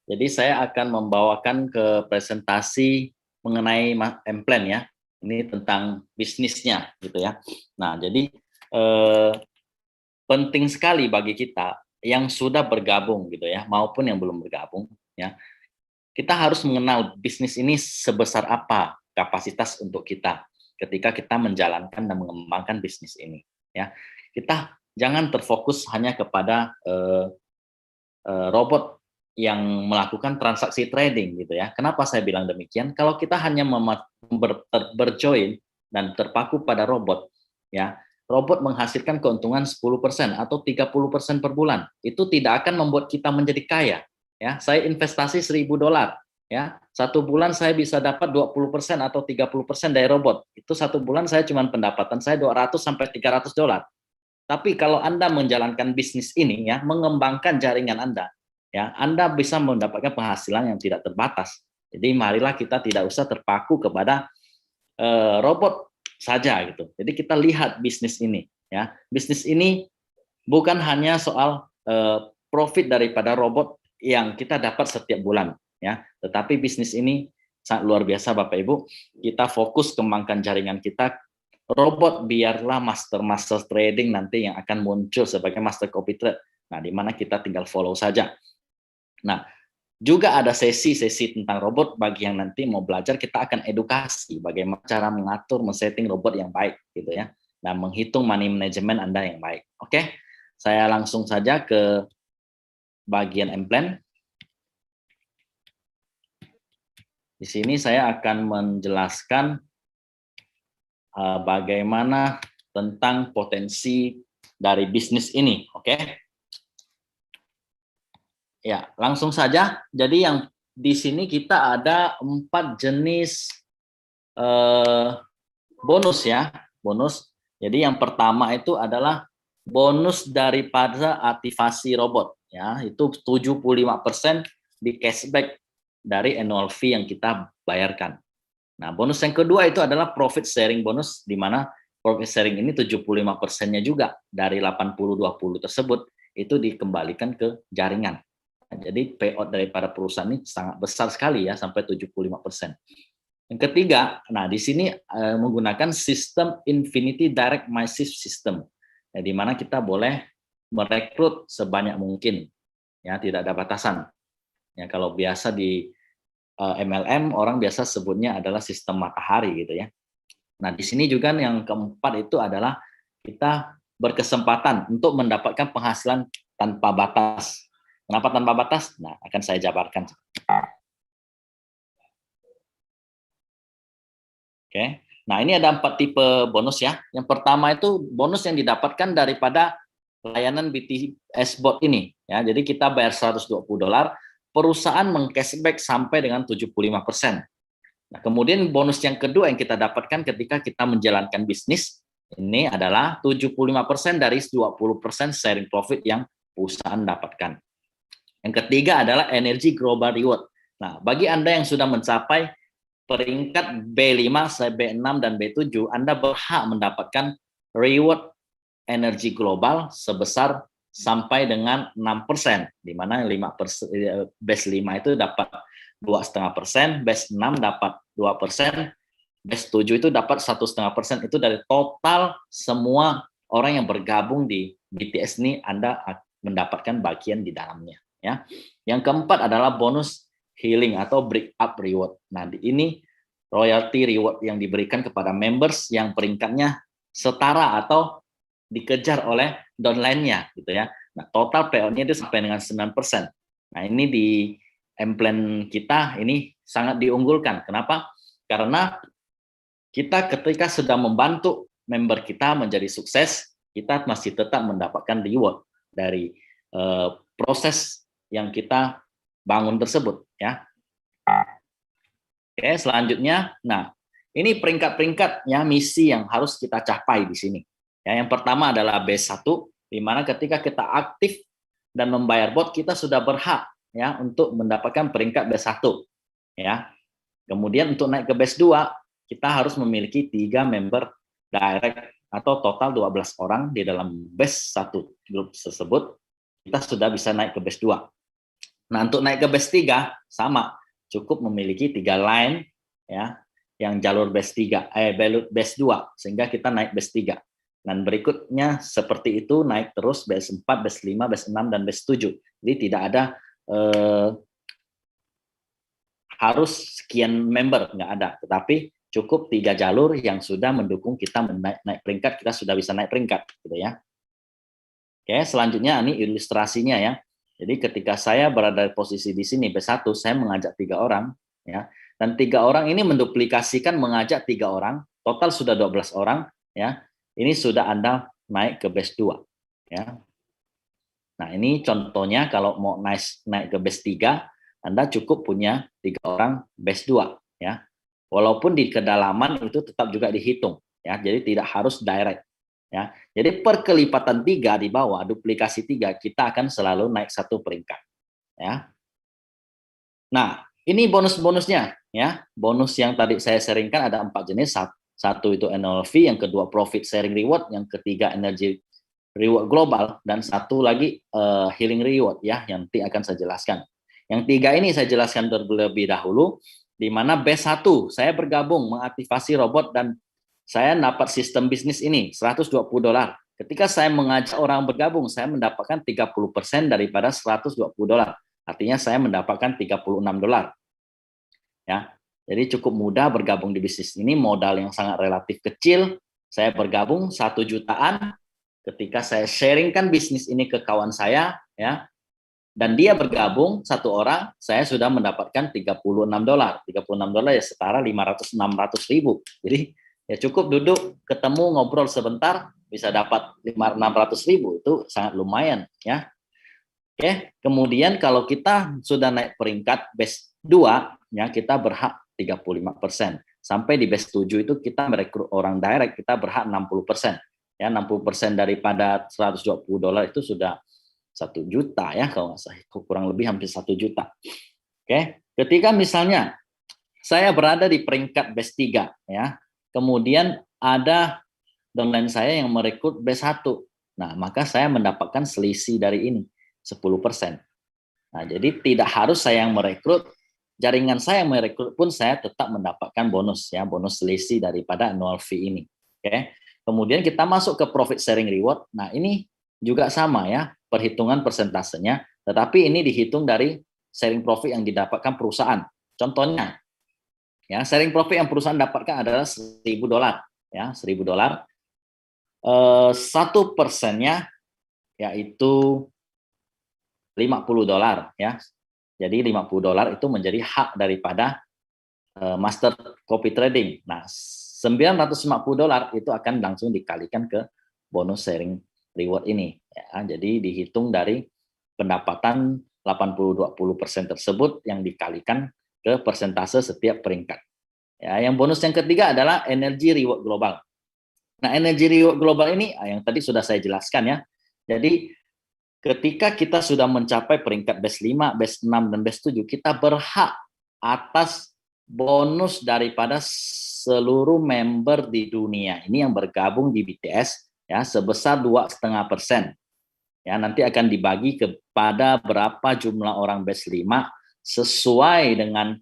Jadi saya akan membawakan ke presentasi mengenai M-Plan ya. Ini tentang bisnisnya gitu ya. Nah, jadi penting sekali bagi kita yang sudah bergabung gitu ya, maupun yang belum bergabung ya. Kita harus mengenal bisnis ini sebesar apa kapasitas untuk kita ketika kita menjalankan dan mengembangkan bisnis ini ya. Kita jangan terfokus hanya kepada robot yang melakukan transaksi trading gitu ya. Kenapa saya bilang demikian? Kalau kita hanya berjoin dan terpaku pada robot ya, robot menghasilkan keuntungan 10% atau 30% per bulan. Itu tidak akan membuat kita menjadi kaya ya. Saya investasi $1.000 ya. Satu bulan saya bisa dapat 20% atau 30% dari robot. Itu satu bulan saya cuma pendapatan saya $200 sampai $300. Tapi kalau Anda menjalankan bisnis ini ya, mengembangkan jaringan Anda, ya, Anda bisa mendapatkan penghasilan yang tidak terbatas. Jadi marilah kita tidak usah terpaku kepada robot saja gitu. Jadi kita lihat bisnis ini ya. Bisnis ini bukan hanya soal profit daripada robot yang kita dapat setiap bulan ya, tetapi bisnis ini sangat luar biasa Bapak Ibu. Kita fokus kembangkan jaringan kita. Robot biarlah master trading nanti yang akan muncul sebagai master copy trade. Nah, di mana kita tinggal follow saja. Nah, juga ada sesi-sesi tentang robot bagi yang nanti mau belajar. Kita akan edukasi bagaimana cara mengatur, men-setting robot yang baik gitu ya, dan menghitung money management Anda yang baik. Oke, saya langsung saja ke bagian M-Plan. Di sini saya akan menjelaskan bagaimana tentang potensi dari bisnis ini, oke? Ya, langsung saja. Jadi yang di sini kita ada 4 jenis bonus ya, bonus. Jadi yang pertama itu adalah bonus daripada aktivasi robot ya, itu 75% di cashback dari annual fee yang kita bayarkan. Nah, bonus yang kedua itu adalah profit sharing bonus, di mana profit sharing ini 75%-nya juga dari 80-20 tersebut itu dikembalikan ke jaringan. Nah, jadi payout daripada perusahaan ini sangat besar sekali ya, sampai 75%. Yang ketiga, nah di sini menggunakan sistem Infinity Direct Massive System, ya, di mana kita boleh merekrut sebanyak mungkin, ya tidak ada batasan. Ya, kalau biasa di MLM orang biasa sebutnya adalah sistem matahari gitu ya. Nah, di sini juga yang keempat itu adalah kita berkesempatan untuk mendapatkan penghasilan tanpa batas. Kenapa tanpa batas? Nah, akan saya jabarkan. Oke. Nah, ini ada 4 tipe bonus ya. Yang pertama itu bonus yang didapatkan daripada layanan BTS Bot ini ya. Jadi kita bayar $120, perusahaan meng-cashback sampai dengan 75%. Nah, kemudian bonus yang kedua yang kita dapatkan ketika kita menjalankan bisnis ini adalah 75% dari 20% sharing profit yang perusahaan dapatkan. Yang ketiga adalah Energy Global Reward. Nah, bagi Anda yang sudah mencapai peringkat B5, B6, dan B7, Anda berhak mendapatkan reward energi global sebesar sampai dengan 6%, di mana 5%, base 5 itu dapat 2,5%, base 6 dapat 2%, base 7 itu dapat 1,5%. Itu dari total semua orang yang bergabung di BTS ini, Anda mendapatkan bagian di dalamnya. Ya. Yang keempat adalah bonus healing atau break up reward. Nah, ini royalty reward yang diberikan kepada members yang peringkatnya setara atau dikejar oleh downline-nya gitu ya. Nah, total payout-nya itu sampai dengan 9%. Nah, ini di M-Plan kita ini sangat diunggulkan. Kenapa? Karena kita ketika sudah membantu member kita menjadi sukses, kita masih tetap mendapatkan reward dari proses yang kita bangun tersebut ya. Oke, selanjutnya, nah ini peringkat-peringkatnya misi yang harus kita capai di sini. Ya, yang pertama adalah B1, di mana ketika kita aktif dan membayar bot, kita sudah berhak ya untuk mendapatkan peringkat B1. Ya. Kemudian untuk naik ke B2, kita harus memiliki 3 member direct atau total 12 orang di dalam B1 grup tersebut. Kita sudah bisa naik ke B2. Nah, untuk naik ke base 3 sama, cukup memiliki 3 line ya, yang jalur base 3 base 2 sehingga kita naik base 3. Dan berikutnya seperti itu naik terus base 4, base 5, base 6 dan base 7. Jadi tidak ada harus sekian member, nggak ada, tetapi cukup 3 jalur yang sudah mendukung kita naik peringkat, kita sudah bisa naik peringkat gitu ya. Oke, selanjutnya ini ilustrasinya ya. Jadi ketika saya berada di posisi di sini B1, saya mengajak 3 orang ya. Dan 3 orang ini menduplikasikan mengajak 3 orang, total sudah 12 orang ya. Ini sudah Anda naik ke base 2 ya. Nah, ini contohnya kalau mau naik ke base 3, Anda cukup punya 3 orang base 2 ya. Walaupun di kedalaman itu tetap juga dihitung ya. Jadi tidak harus direct. Ya, jadi per kelipatan 3 di bawah, duplikasi 3, kita akan selalu naik 1 peringkat. Ya. Nah, ini bonus-bonusnya. Ya, bonus yang tadi saya sharingkan ada 4 jenis. Satu itu annual fee, yang kedua profit sharing reward, yang ketiga energy reward global, dan satu lagi healing reward ya, yang nanti akan saya jelaskan. Yang 3 ini saya jelaskan terlebih dahulu, di mana B1 saya bergabung mengaktifasi robot dan saya dapat sistem bisnis ini $120. Ketika saya mengajak orang bergabung, saya mendapatkan 30% daripada $120. Artinya saya mendapatkan $36. Ya. Jadi cukup mudah bergabung di bisnis ini, modal yang sangat relatif kecil. Saya bergabung 1 jutaan. Ketika saya sharingkan bisnis ini ke kawan saya, ya, dan dia bergabung 1 orang, saya sudah mendapatkan $36. $36 ya setara 500-600 ribu. Jadi ya cukup duduk, ketemu, ngobrol sebentar, bisa dapat 500-600 ribu, itu sangat lumayan ya. Oke, kemudian kalau kita sudah naik peringkat base 2, ya kita berhak 35%. Sampai di base 7 itu kita merekrut orang direct, kita berhak 60%. Ya, 60% daripada $120 itu sudah 1 juta ya, kalau nggak salah, kurang lebih hampir 1 juta. Oke, ketika misalnya saya berada di peringkat base 3 ya, kemudian ada downline saya yang merekrut B1. Nah, maka saya mendapatkan selisih dari ini 10%. Nah, jadi tidak harus saya yang merekrut, jaringan saya yang merekrut pun saya tetap mendapatkan bonus ya, bonus selisih daripada annual fee ini. Oke. Kemudian kita masuk ke profit sharing reward. Nah, ini juga sama ya, perhitungan persentasenya, tetapi ini dihitung dari sharing profit yang didapatkan perusahaan. Contohnya ya, sharing profit yang perusahaan dapatkan adalah $1.000 ya, $1.000. 1%-nya yaitu $50 ya. Jadi $50 itu menjadi hak daripada master copy trading. Nah, $950 itu akan langsung dikalikan ke bonus sharing reward ini ya. Jadi dihitung dari pendapatan 80-20% tersebut yang dikalikan ke persentase setiap peringkat. Ya, yang bonus yang ketiga adalah energy reward global. Nah, energy reward global ini yang tadi sudah saya jelaskan ya. Jadi ketika kita sudah mencapai peringkat base 5, base 6 dan base 7, kita berhak atas bonus daripada seluruh member di dunia ini yang bergabung di BTS ya, sebesar 2,5%. Ya, nanti akan dibagi kepada berapa jumlah orang base 5 sesuai dengan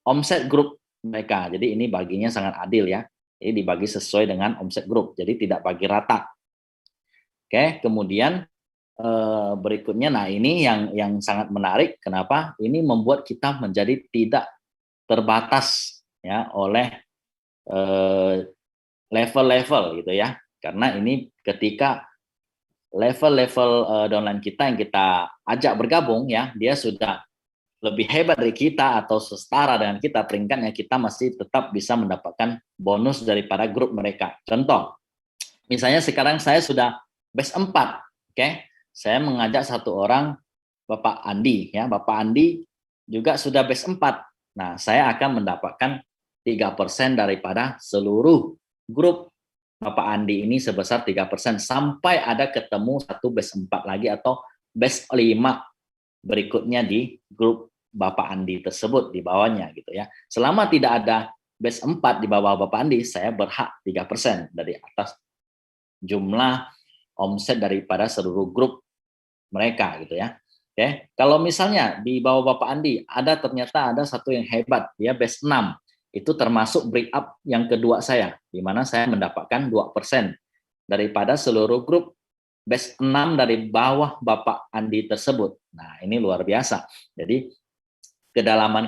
omset grup mereka. Jadi ini baginya sangat adil ya. Ini dibagi sesuai dengan omset grup, jadi tidak bagi rata. Oke, kemudian berikutnya, nah ini yang sangat menarik. Kenapa? Ini membuat kita menjadi tidak terbatas ya oleh level-level gitu ya. Karena ini ketika level-level downline kita yang kita ajak bergabung ya, dia sudah lebih hebat dari kita atau setara dengan kita peringkatnya, kita masih tetap bisa mendapatkan bonus daripada grup mereka. Contoh, misalnya sekarang saya sudah base 4, oke? Saya mengajak 1 orang, Bapak Andi ya, Bapak Andi juga sudah base 4. Nah, saya akan mendapatkan 3% daripada seluruh grup Bapak Andi ini sebesar 3%, sampai ada ketemu 1 base 4 lagi atau base 5 berikutnya di grup Bapak Andi tersebut di bawahnya gitu ya. Selama tidak ada base 4 di bawah Bapak Andi, saya berhak 3% dari atas jumlah omset daripada seluruh grup mereka gitu ya. Oke, kalau misalnya di bawah Bapak Andi ternyata ada satu yang hebat, dia base 6. Itu termasuk break up yang kedua saya, di mana saya mendapatkan 2% daripada seluruh grup base 6 dari bawah Bapak Andi tersebut. Nah, ini luar biasa. Jadi kedalaman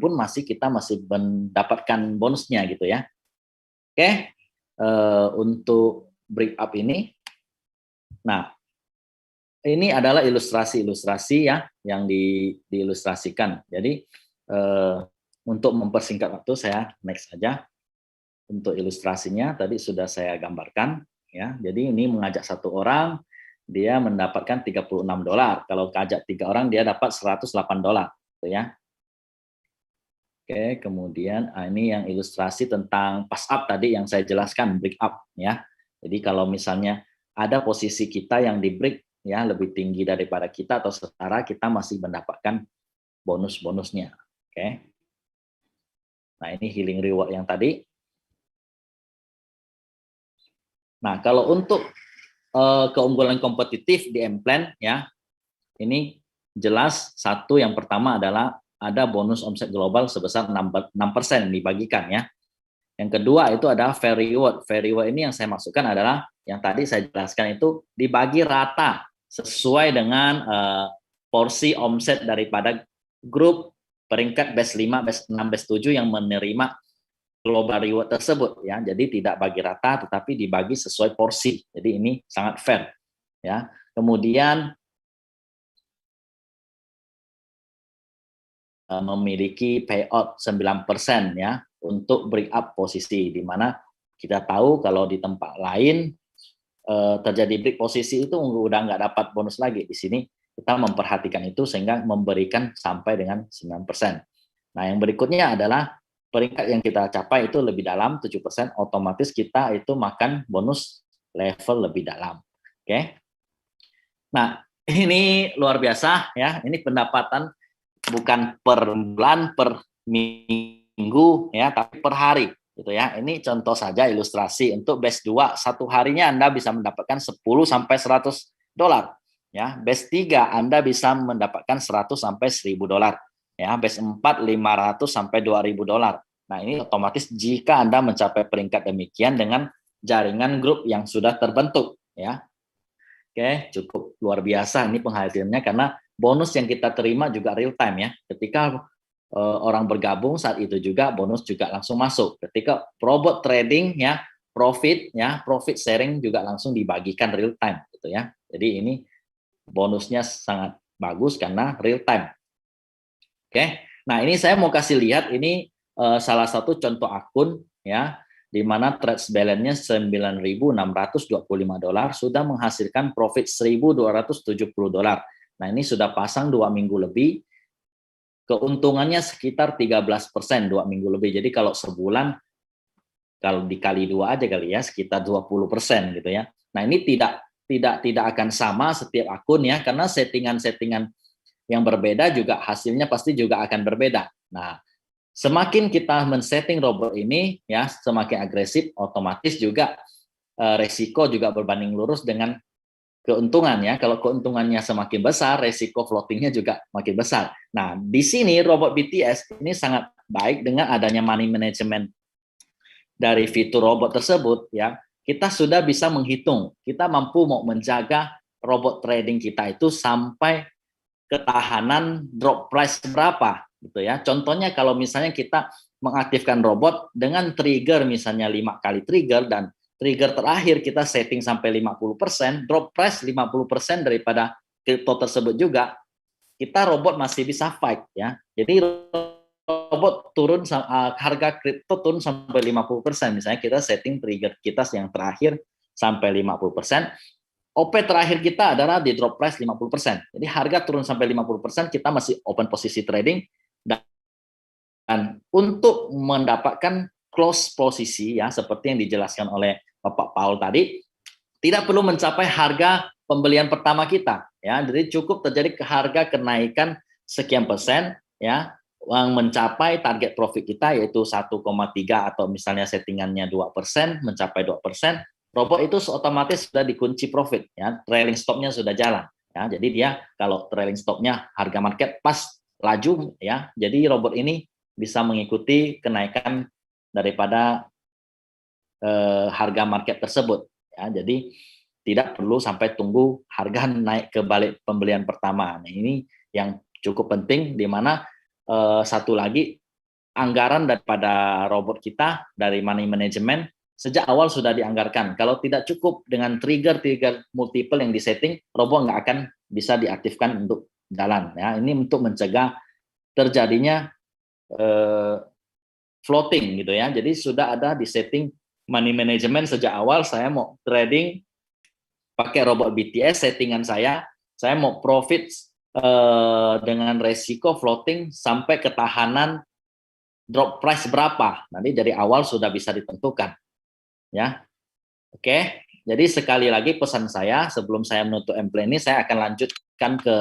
pun kita masih mendapatkan bonusnya gitu ya. Oke, untuk break up ini. Nah, ini adalah ilustrasi-ilustrasi ya yang diilustrasikan. Jadi untuk mempersingkat waktu saya next saja. Untuk ilustrasinya tadi sudah saya gambarkan ya. Jadi ini mengajak satu orang dia mendapatkan $36. Kalau ajak 3 orang dia dapat $108 gitu ya. Oke, kemudian ini yang ilustrasi tentang pass up tadi yang saya jelaskan, break up ya. Jadi kalau misalnya ada posisi kita yang di break ya lebih tinggi daripada kita atau setara, kita masih mendapatkan bonus-bonusnya. Oke. Nah, ini healing reward yang tadi. Nah, kalau untuk keunggulan kompetitif di M-Plan ya, ini jelas satu yang pertama adalah ada bonus omset global sebesar 6% dibagikan ya. Yang kedua itu ada fair reward. Fair reward ini yang saya maksudkan adalah yang tadi saya jelaskan itu dibagi rata sesuai dengan porsi omset daripada grup peringkat best 5, best 6, best 7 yang menerima global reward tersebut ya. Jadi tidak bagi rata tetapi dibagi sesuai porsi. Jadi ini sangat fair ya. Kemudian memiliki payout 9% ya untuk break up posisi, di mana kita tahu kalau di tempat lain terjadi break posisi itu udah nggak dapat bonus lagi. Di sini kita memperhatikan itu sehingga memberikan sampai dengan 9%. Nah, yang berikutnya adalah peringkat yang kita capai itu lebih dalam 7%, otomatis kita itu makan bonus level lebih dalam. Oke. Nah, ini luar biasa ya. Ini pendapatan bukan per bulan, per minggu ya, tapi per hari gitu ya. Ini contoh saja ilustrasi untuk base 2 satu harinya Anda bisa mendapatkan 10 sampai $100 ya. Base 3 Anda bisa mendapatkan 100 sampai $1.000 ya. Base 4 500 sampai $2.000. Nah, ini otomatis jika Anda mencapai peringkat demikian dengan jaringan grup yang sudah terbentuk ya. Oke, cukup luar biasa ini penghasilannya karena bonus yang kita terima juga real time ya. Ketika orang bergabung saat itu juga bonus juga langsung masuk. Ketika robot trading ya, profit sharing juga langsung dibagikan real time gitu ya. Jadi ini bonusnya sangat bagus karena real time. Oke. Nah, ini saya mau kasih lihat ini salah satu contoh akun ya, di mana trade balance-nya $9.625 sudah menghasilkan profit $1.270. Nah, ini sudah pasang 2 minggu lebih, keuntungannya sekitar 13% 2 minggu lebih. Jadi kalau sebulan, kalau dikali 2 aja kali ya, sekitar 20% gitu ya. Nah, ini tidak akan sama setiap akun ya, karena settingan-settingan yang berbeda juga hasilnya pasti juga akan berbeda. Nah, semakin kita men-setting robot ini ya semakin agresif, otomatis juga resiko juga berbanding lurus dengan keuntungan ya. Kalau keuntungannya semakin besar, resiko floatingnya juga makin besar. Nah, di sini robot BTS ini sangat baik dengan adanya money management dari fitur robot tersebut ya. Kita sudah bisa menghitung, kita mampu mau menjaga robot trading kita itu sampai ketahanan drop price berapa gitu ya. Contohnya kalau misalnya kita mengaktifkan robot dengan trigger misalnya 5 kali trigger dan trigger terakhir kita setting sampai 50%, drop price 50% daripada kripto tersebut juga, kita robot masih bisa fight ya. Jadi robot turun harga kripto turun sampai 50%, misalnya kita setting trigger kita yang terakhir sampai 50%. OP terakhir kita adalah di drop price 50%. Jadi harga turun sampai 50%, kita masih open posisi trading dan untuk mendapatkan close posisi ya seperti yang dijelaskan oleh Bapak Paul tadi, tidak perlu mencapai harga pembelian pertama kita ya. Jadi cukup terjadi ke harga kenaikan sekian persen ya yang mencapai target profit kita yaitu 1,3 atau misalnya settingannya 2%, mencapai 2%. Robot itu otomatis sudah dikunci profit ya, trailing stopnya sudah jalan. Ya, jadi dia kalau trailing stopnya harga market pas laju ya, jadi robot ini bisa mengikuti kenaikan daripada harga market tersebut ya. Jadi tidak perlu sampai tunggu harga naik ke balik pembelian pertama. Nah, ini yang cukup penting, di mana satu lagi, anggaran daripada robot kita dari money management sejak awal sudah dianggarkan. Kalau tidak cukup dengan trigger multiple yang disetting, robot nggak akan bisa diaktifkan untuk jalan ya. Ini untuk mencegah terjadinya floating gitu ya. Jadi sudah ada di setting money management sejak awal. Saya mau trading pakai robot BTS, settingan saya mau profit dengan resiko floating sampai ketahanan drop price berapa. Nanti dari awal sudah bisa ditentukan. Ya. Oke. Jadi sekali lagi pesan saya sebelum saya menutup MPLAN ini, saya akan lanjutkan ke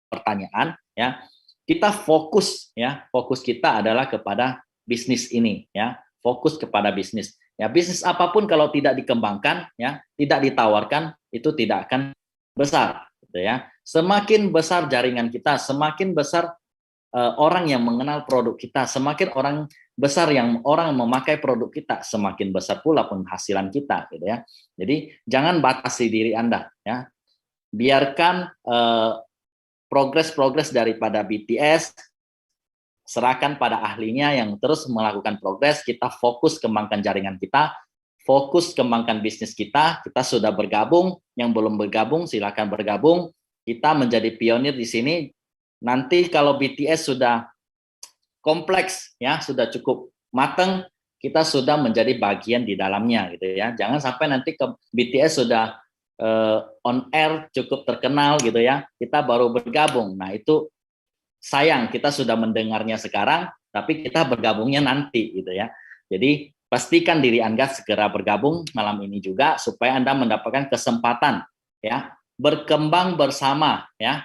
pertanyaan ya. Kita fokus ya, fokus kita adalah kepada bisnis ini ya. Fokus kepada bisnis. Ya, bisnis apapun kalau tidak dikembangkan ya, tidak ditawarkan, itu tidak akan besar gitu ya. Semakin besar jaringan kita, semakin besar orang yang mengenal produk kita, semakin orang besar yang orang memakai produk kita, semakin besar pula penghasilan kita gitu ya. Jadi jangan batasi diri Anda ya. Biarkan progres daripada BTS, serahkan pada ahlinya yang terus melakukan progres. Kita fokus kembangkan jaringan kita, fokus kembangkan bisnis kita. Kita sudah bergabung, yang belum bergabung silakan bergabung. Kita menjadi pionir di sini. Nanti kalau BTS sudah kompleks ya, sudah cukup matang, kita sudah menjadi bagian di dalamnya gitu ya. Jangan sampai nanti ke BTS sudah on air cukup terkenal gitu ya, kita baru bergabung. Nah, itu sayang, kita sudah mendengarnya sekarang tapi kita bergabungnya nanti gitu ya. Jadi pastikan diri Anda segera bergabung malam ini juga supaya Anda mendapatkan kesempatan ya berkembang bersama ya.